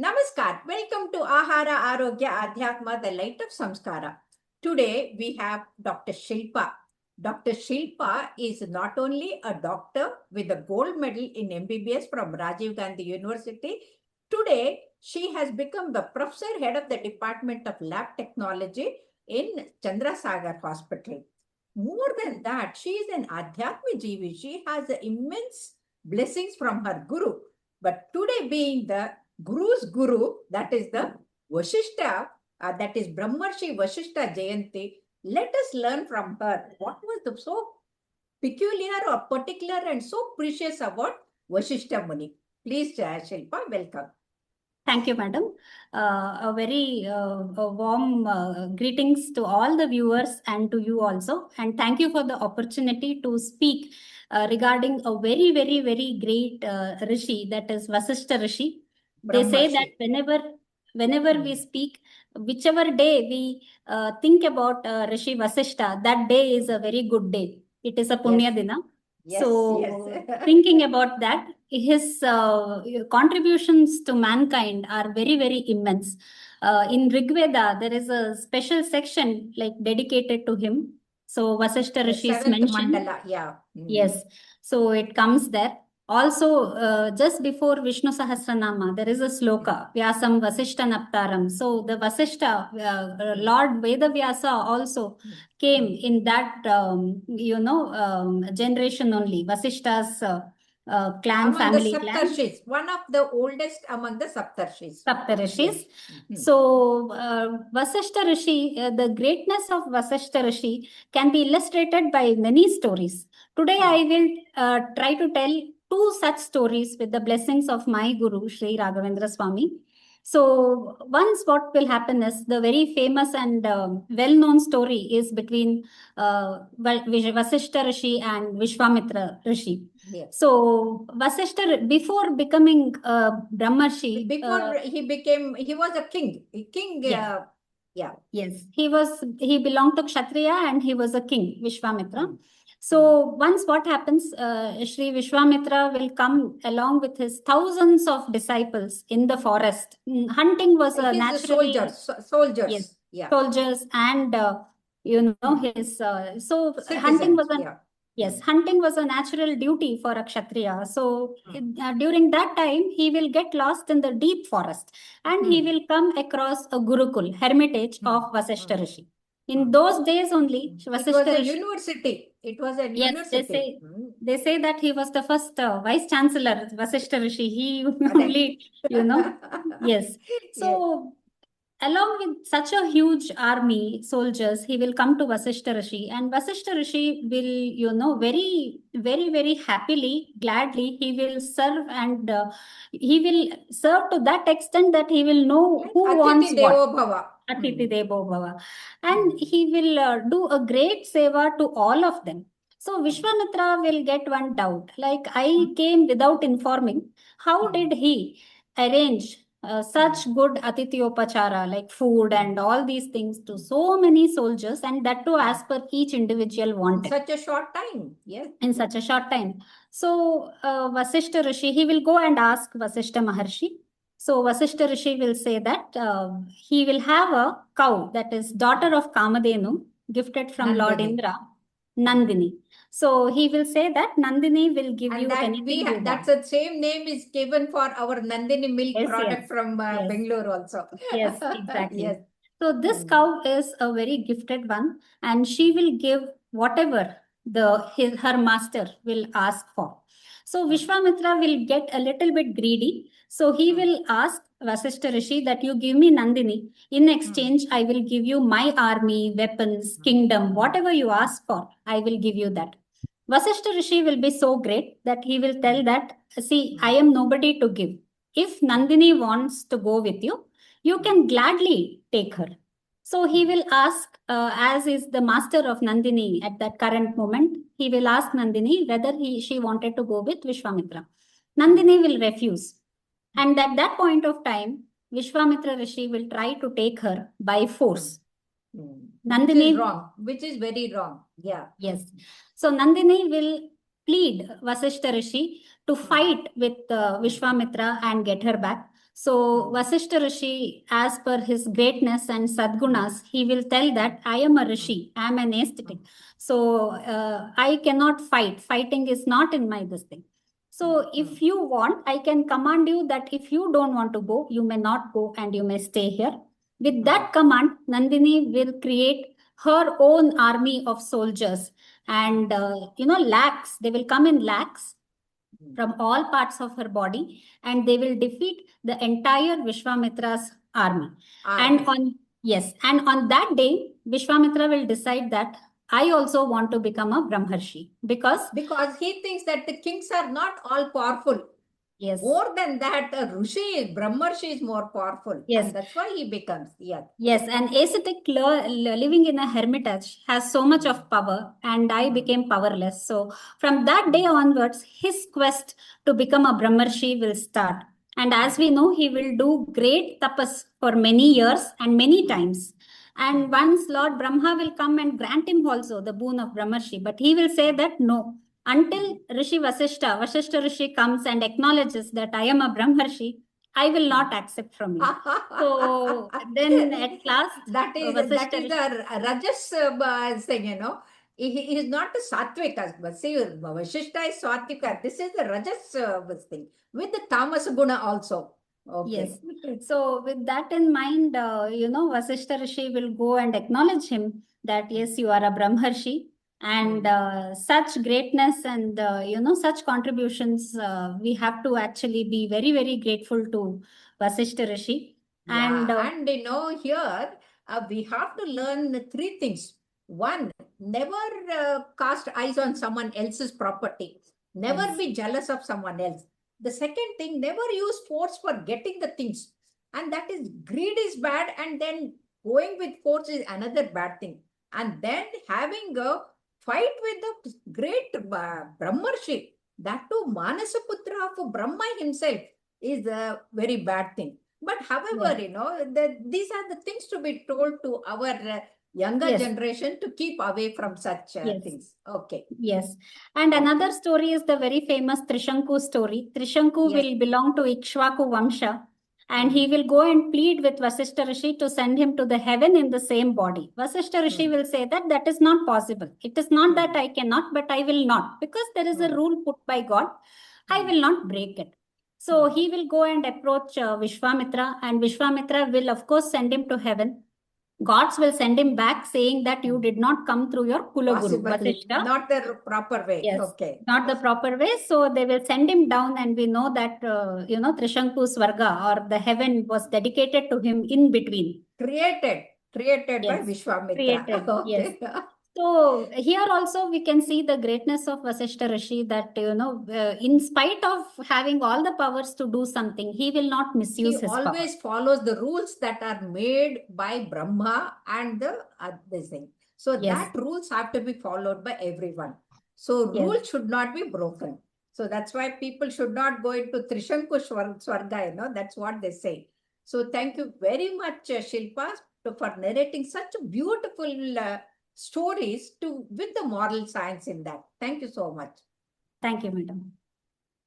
Namaskar. Welcome to Ahara Arogya Adhyatma, the light of Samskara. Today we have Dr. Shilpa. Dr. Shilpa is not only a doctor with a gold medal in MBBS from Rajiv Gandhi University. Today she has become the professor head of the Department of Lab Technology in Chandrasagar Hospital. More than that, she is an Adhyatmi Jivi. She has immense blessings from her Guru. But today being the Guru's Guru, that is the Vashishta, that is Brahmarshi Vashishta Jayanti. Let us learn from her what was the so peculiar or particular and so precious about Vashishta Muni. Please, Shilpa, welcome. Thank you, madam. A very warm greetings to all the viewers and to you also. And thank you for the opportunity to speak regarding a very, very, very great Rishi, that is Vasishta Rishi. They say that whenever we speak, whichever day we think about Rishi Vasishta, that day is a very good day. It is a Punya Dina. So thinking about that, his contributions to mankind are very, very immense. In Rigveda, there is a special section like dedicated to him. So Vasishta Rishi is mentioned. Mandala, Yes. So it comes there. Also, just before Vishnu Sahasranama, there is a sloka, Vyasam Vasishta Naptaram. So the Vasishta, Lord Veda Vyasa also came in that, generation only. Vasishta's clan among family. The Saptarshis, one of the oldest among the Saptarshis. Saptarshis. So, Vasishta Rishi, the greatness of Vasishta Rishi can be illustrated by many stories. Today, I will try to tell two such stories with the blessings of my Guru, Sri Raghavendra Swami. So, once what will happen is the very famous and well-known story is between Vasishta Rishi and Vishwamitra Rishi. Yes. So, Vasishta, before becoming Brahmarshi, he was a king. Yes, he belonged to Kshatriya and he was a king, Vishwamitra. So once what happens, Sri Vishwamitra will come along with his thousands of disciples in the forest. Hunting was a natural... Soldiers. Yes, soldiers and, his... so citizens, hunting was a... Yes, hunting was a natural duty for a Kshatriya. So during that time, he will get lost in the deep forest and he will come across a Gurukul, hermitage of Vasishta Rishi. In those days only, Vasishta Rishi... university. It was a university. Yes, they say that he was the first vice chancellor, Vasishta Rishi. He only, yes. So... along with such a huge army, soldiers, he will come to Vasishta Rishi, and Vasishta Rishi will, very, very, very happily, gladly, he will serve, and he will serve to that extent that he will know who wants what. Atiti Devo Bhava. And he will do a great seva to all of them. So Vishwamitra will get one doubt, like I came without informing. How did he arrange such good atithiyopachara, like food and all these things to so many soldiers, and that too as per each individual wanted. In such a short time, yes. In such a short time. So Vasishta Rishi, he will go and ask Vasishta Maharshi. So Vasishta Rishi will say that he will have a cow that is daughter of Kamadhenu, gifted from Lord Indra, Nandini. So he will say that Nandini will give you anything you want. That's the same name is given for our Nandini milk product from Bangalore also. Yes, exactly. Yes. So this cow is a very gifted one, and she will give whatever her master will ask for. So Vishwamitra will get a little bit greedy. So he will ask Vasishta Rishi that you give me Nandini. In exchange, I will give you my army, weapons, kingdom, whatever you ask for, I will give you that. Vasishta Rishi will be so great that he will tell that, see, I am nobody to give. If Nandini wants to go with you, you can gladly take her. So he will ask, as is the master of Nandini at that current moment, he will ask Nandini whether she wanted to go with Vishwamitra. Nandini will refuse. And at that point of time, Vishwamitra Rishi will try to take her by force. Nandini, which is very wrong. Yeah. Yes. So Nandini will plead Vasishta Rishi to fight with Vishwamitra and get her back. So Vasishtha Rishi, as per his greatness and sadgunas, he will tell that I am a Rishi, I am an aesthetic. So I cannot fight. Fighting is not in my this thing. So if you want, I can command you that if you don't want to go, you may not go and you may stay here. With that command, Nandini will create her own army of soldiers, and lakhs, they will come in lakhs from all parts of her body, and they will defeat the entire Vishwamitra's army. And on that day, Vishwamitra will decide that I also want to become a Brahmarshi, because he thinks that the kings are not all powerful. Yes. More than that, a Rishi, Brahmarshi is more powerful. Yes. And that's why he becomes. Yes, an ascetic living in a hermitage has so much of power, and I became powerless. So from that day onwards, his quest to become a Brahmarshi will start. And as we know, he will do great tapas for many years and many times. And once Lord Brahma will come and grant him also the boon of Brahmarshi, but he will say that no, until Rishi Vasishtha Rishi comes and acknowledges that I am a Brahmarshi, I will not accept from you. So then at last, that is the Rajas thing, He is not a Satvika, but see, Vasishtha is Satvika. This is the Rajas thing with the Tamas Guna also. Okay. Yes. So with that in mind, Vasishtha Rishi will go and acknowledge him that yes, you are a Brahmarshi, and such greatness and such contributions, we have to actually be very, very grateful to Vasishtha Rishi. And here we have to learn three things. One, never cast eyes on someone else's property. Never be jealous of someone else. The second thing, never use force for getting the things. And that is, greed is bad, and then going with force is another bad thing. And then having a fight with the great Brahmarshi, that too Manasaputra of Brahma himself, is a very bad thing. But however, these are the things to be told to our younger generation to keep away from such things. Okay. Yes. And another story is the very famous Trishanku story. Trishanku will belong to Ikshvaku Vamsha, and he will go and plead with Vasishtha Rishi to send him to the heaven in the same body. Vasishtha Rishi will say that is not possible. It is not that I cannot, but I will not, because there is a rule put by God. I will not break it. So he will go and approach Vishwamitra, and Vishwamitra will of course send him to heaven. Gods will send him back saying that you did not come through your Kulaguru, Vasishtha. Not the proper way. Yes, okay. Not the proper way. So they will send him down, and we know that, Trishanku Swarga, or the heaven, was dedicated to him in between. Created by Vishwamitra. Created, yes. So here also we can see the greatness of Vasishtha Rishi, that, in spite of having all the powers to do something, he will not misuse his power. He always follows the rules that are made by Brahma and this thing. So that rules have to be followed by everyone. So rules should not be broken. So that's why people should not go into Trishanku Swarga, that's what they say. So thank you very much, Shilpa, for narrating such beautiful stories with the moral science in that. Thank you so much. Thank you, madam.